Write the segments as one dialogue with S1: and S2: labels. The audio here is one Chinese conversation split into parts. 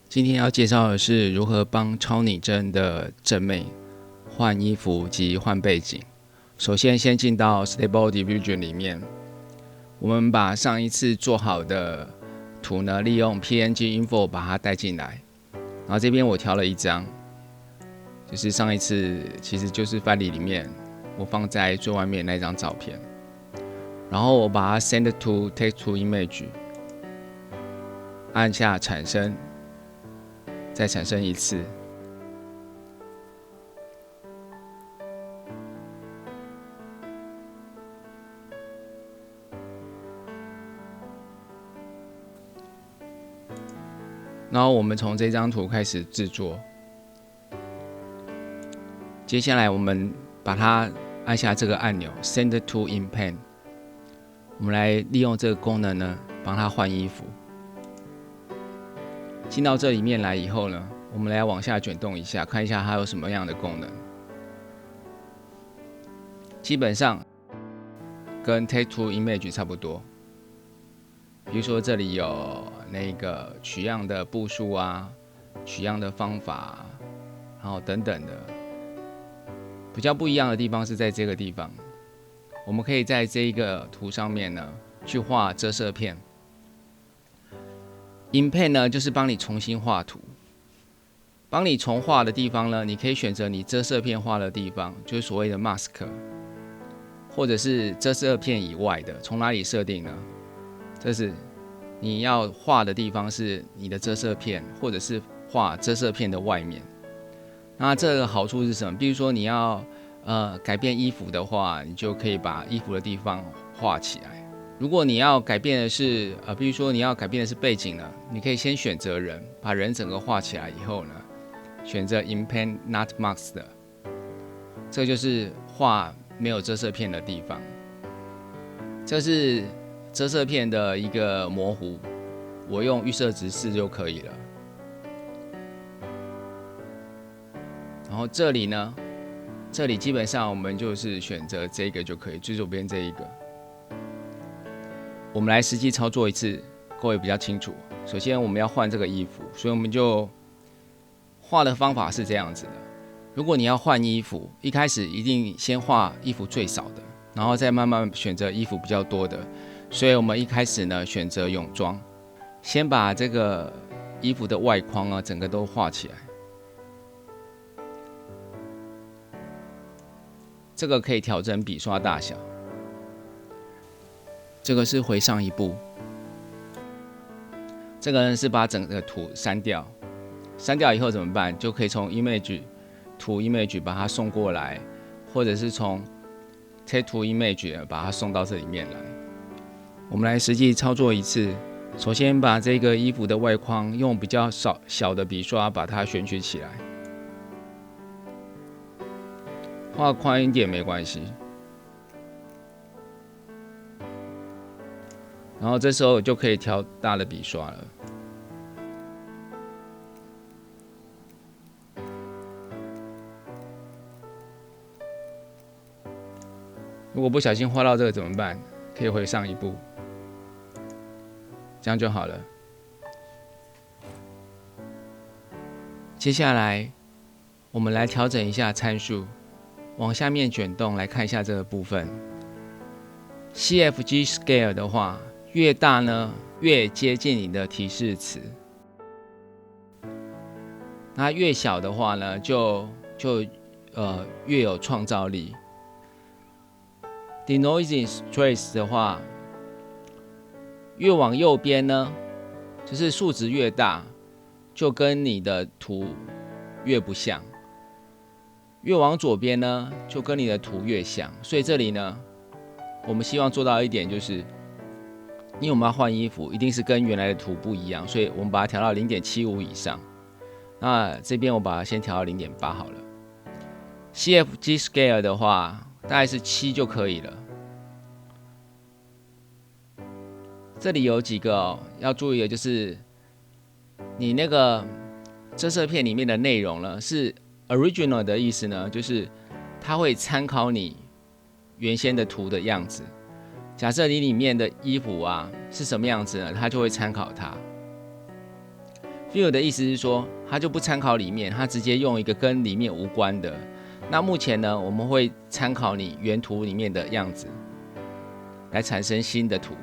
S1: 今天要介绍的是如何帮超拟真的正妹换衣服及换背景。首先进到 Stable Diffusion 里面，我们把上一次做好的图呢，利用 PNG Info 把它带进来。然后这边我调了一张，就是上一次其实就是范例里面我放在最外面那张照片。然后我把它 Send to Text to Image， 按下产生。再产生一次，然后我们从这张图开始制作。接下来我们把它按下这个按钮 Send to in Pen， 我们来利用这个功能呢，帮它换衣服。进到这里面来以后呢，我们来往下卷动一下，看一下它有什么样的功能。基本上跟 Text to Image 差不多。比如说这里有那个取样的步数啊，取样的方法，然后等等的。比较不一样的地方是在这个地方，我们可以在这一个图上面呢，去画遮色片。In Pen 呢，就是帮你重新画图，帮你重画的地方呢，你可以选择你遮色片画的地方，就是所谓的 mask， 或者是遮色片以外的，从哪里设定呢？这是你要画的地方是你的遮色片，或者是画遮色片的外面。那这个好处是什么？比如说你要改变衣服的话，你就可以把衣服的地方画起来。如果你要改变的是比如说你要改变的是背景呢，你可以先选择人，把人整个画起来以后呢，选择 In Pen Not Mask 的，这就是画没有遮色片的地方。这是遮色片的一个模糊，我用预设值4就可以了。然后这里呢，这里基本上我们就是选择这个就可以，最左边这一个。我们来实际操作一次，各位比较清楚。首先我们要换这个衣服，所以我们就画的方法是这样子的。如果你要换衣服，一开始一定先画衣服最少的，然后再慢慢选择衣服比较多的。所以我们一开始呢，选择泳装，先把这个衣服的外框啊，整个都画起来。这个可以调整笔刷大小。这个是回上一步，这个呢是把整个图删掉，删掉以后怎么办？就可以从 Image 图 Image 把它送过来，或者是从 Text to Image 把它送到这里面来。我们来实际操作一次。首先把这个衣服的外框用比较小的笔刷把它选取起来，画宽一点没关系。然后这时候就可以调大的笔刷了。如果不小心画到这个怎么办？可以回上一步，这样就好了。接下来我们来调整一下参数，往下面卷动来看一下这个部分。CFG Scale 的话，越大呢，越接近你的提示词。那越小的话呢，就越有创造力。Denoising Trace 的话，越往右边呢，就是数值越大，就跟你的图越不像；越往左边呢，就跟你的图越像。所以这里呢，我们希望做到一点就是，因为我们要换衣服，一定是跟原来的图不一样，所以我们把它调到 0.75 以上。那这边我把它先调到 0.8 好了。CFG Scale 的话，大概是7就可以了。这里有几个要注意的，就是你那个遮色片里面的内容呢，是 original 的意思呢，就是它会参考你原先的图的样子。假设你里面的衣服啊是什么样子呢，它就会参考它。View 的意思是说，它就不参考里面，它直接用一个跟里面无关的。那目前呢，我们会参考你原图里面的样子，来产生新的图。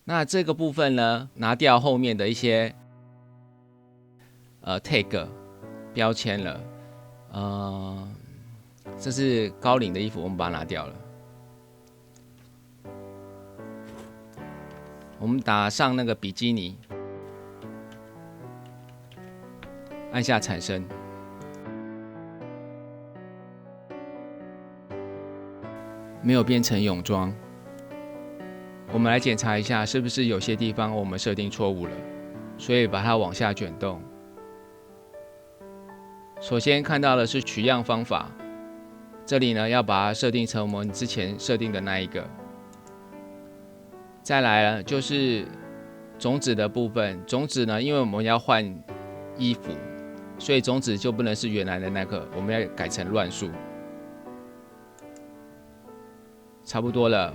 S1: 那这个部分呢，拿掉后面的一些tag 标签了。这是高领的衣服，我们把它拿掉了。我们打上那个比基尼，按下产生，没有变成泳装。我们来检查一下，是不是有些地方我们设定错误了，所以把它往下卷动。首先看到的是取样方法，这里呢要把它设定成我们之前设定的那一个。再来呢就是种子的部分，种子呢因为我们要换衣服，所以种子就不能是原来的那个，我们要改成乱数。差不多了，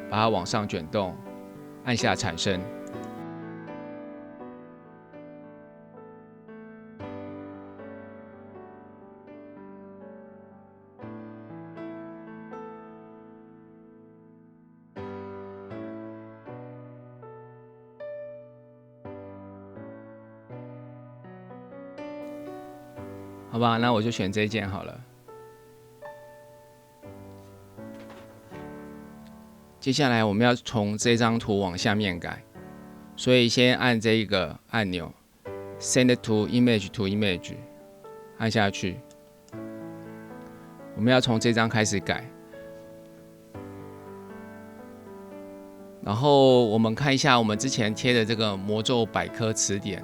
S1: 把它往上卷动，按下产生。好吧，那我就选这一件好了。接下来我们要从这张图往下面改，所以先按这一个按钮 ，Send to Image to Image， 按下去。我们要从这张开始改，然后我们看一下我们之前贴的这个魔咒百科词典。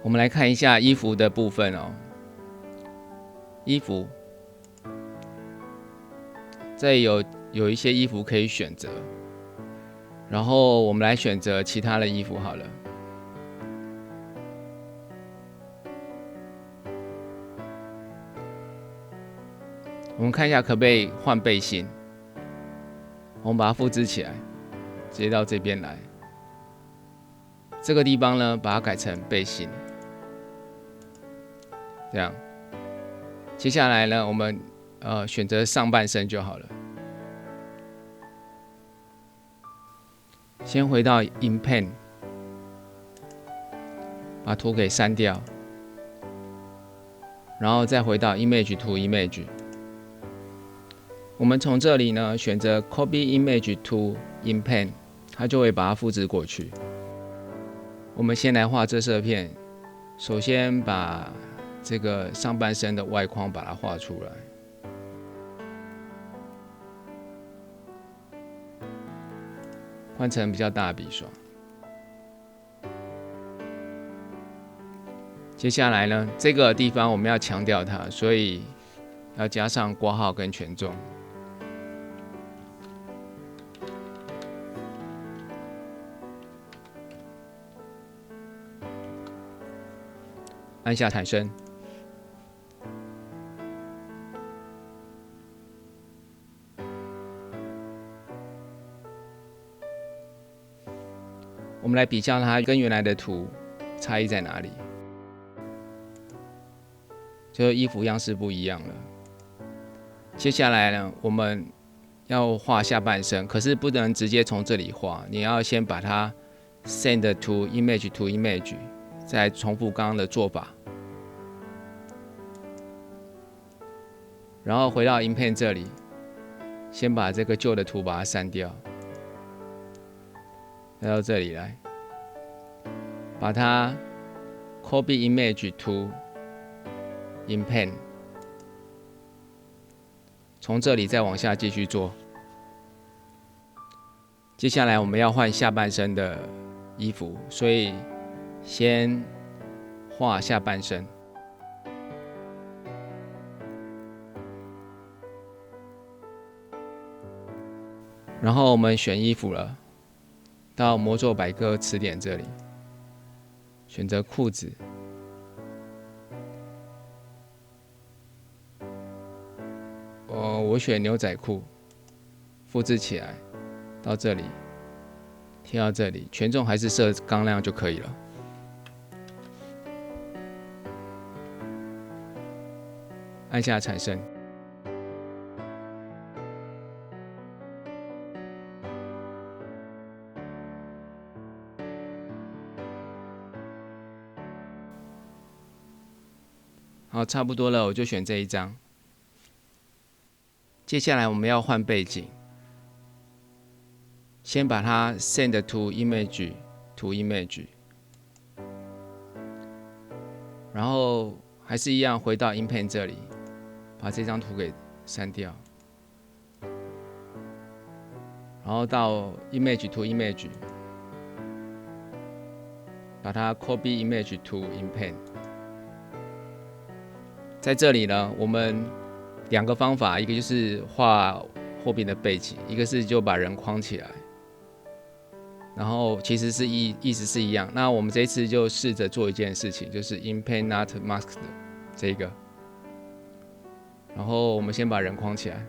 S1: 我们来看一下衣服的部分哦。衣服，这里有一些衣服可以选择，然后我们来选择其他的衣服好了。我们看一下可不可以换背心，我们把它复制起来，直接到这边来。这个地方呢，把它改成背心。这样，接下来呢，我们选择上半身就好了。先回到 In Pen， 把图给删掉，然后再回到 Image to Image。我们从这里呢选择 Copy Image to In Pen， 它就会把它复制过去。我们先来画遮色片，首先把这个上半身的外框把它画出来，换成比较大的笔刷。接下来呢，这个地方我们要强调它，所以要加上括号跟权重。按下产生。我们来比较它跟原来的图差异在哪里，就是衣服样式不一样了。接下来呢，我们要画下半身，可是不能直接从这里画，你要先把它 send to image to image， 再重复刚刚的做法，然后回到影片这里，先把这个旧的图把它删掉。来到这里来，把它 copy image to in pen， 从这里再往下继续做。接下来我们要换下半身的衣服，所以先画下半身，然后我们选衣服了。到魔咒百科词典这里，选择裤子，我选牛仔裤，复制起来到这里，贴到这里，权重还是设刚亮就可以了。按下产生。好，差不多了，我就选这一张。接下来我们要换背景，先把它 send to image to image， 然后还是一样回到 InPaint 这里，把这张图给删掉，然后到 image to image， 把它 copy image to InPaint。在这里呢，我们两个方法，一个就是画货币的背景，一个是就把人框起来，然后其实是意思是一样。那我们这一次就试着做一件事情，就是 InPaint Not Masked 这个，然后我们先把人框起来，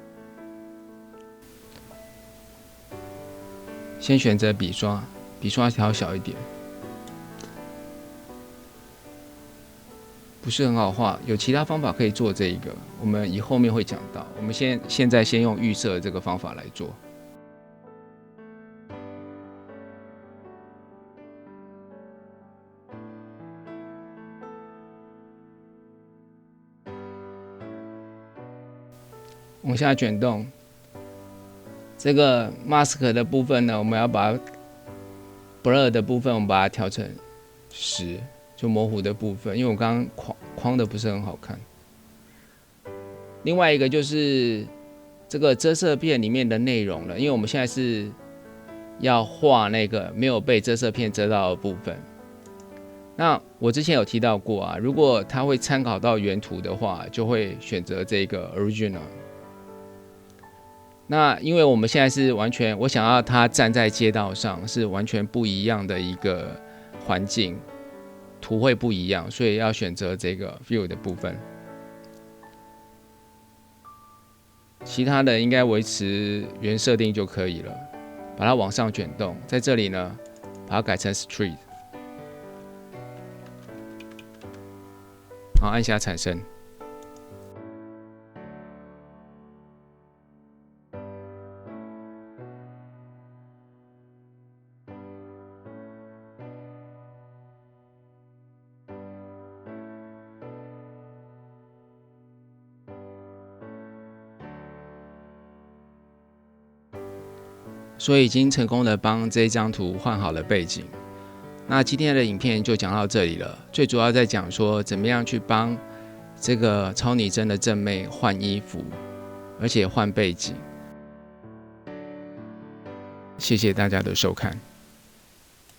S1: 先选择笔刷，笔刷调小一点。不是很好画，有其他方法可以做这一个，我们以后面会讲到。我们现在先用预设这个方法来做。往下卷动，这个 mask 的部分呢，我们要把 blur 的部分，我们把它调成10。就模糊的部分，因为我刚刚框的不是很好看。另外一个就是这个遮色片里面的内容了，因为我们现在是要画那个没有被遮色片遮到的部分。那我之前有提到过啊，如果它会参考到原图的话，就会选择这个 original。那因为我们现在是完全，我想要它站在街道上，是完全不一样的一个环境。图会不一样，所以要选择这个 view 的部分。其他的应该维持原设定就可以了。把它往上卷动，在这里呢，把它改成 street。好，按下产生。所以已经成功的帮这张图换好了背景。那今天的影片就讲到这里了，最主要在讲说怎么样去帮这个超拟真的正妹换衣服，而且换背景。谢谢大家的收看。